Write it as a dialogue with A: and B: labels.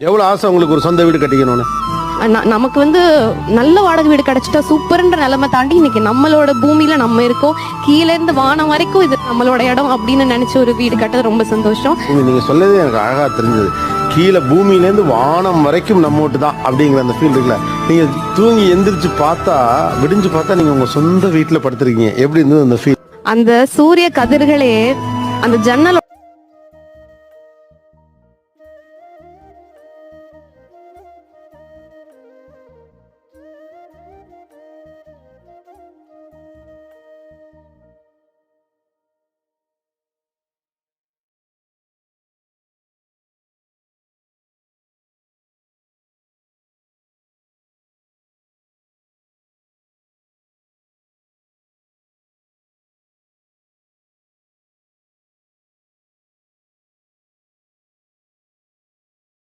A: எவ்வளோ ஆசை உங்களுக்கு ஒரு சொந்த வீடு கட்டிக்கணும்னு?
B: நமக்கு வந்து நல்ல வாடகை வீடு கிடைச்சிட்டா சூப்பர்ன்ற நிலைமை தாண்டி இன்னைக்கு நம்மளோட பூமியில நம்ம இருக்கோம், கீழே இருந்து வானம் வரைக்கும் இது நம்மளோட இடம் அப்படின்னு நினைச்ச ஒரு வீடு கட்டது ரொம்ப சந்தோஷம்.
A: நீங்க சொல்லதே எனக்கு அழகா தெரிஞ்சது. கீழே பூமியிலேருந்து வானம் வரைக்கும் நம்ம வீட்டு தான் அப்படிங்கிற அந்த ஃபீல் இருக்குல்ல. நீங்க தூங்கி எந்திரிச்சு பார்த்தா, விடிஞ்சு பார்த்தா நீங்க உங்க சொந்த வீட்டுல படுத்திருக்கீங்க. எப்படி இருந்தது அந்த ஃபீல்?
B: அந்த சூரிய கதிர்களே அந்த ஜன்னல்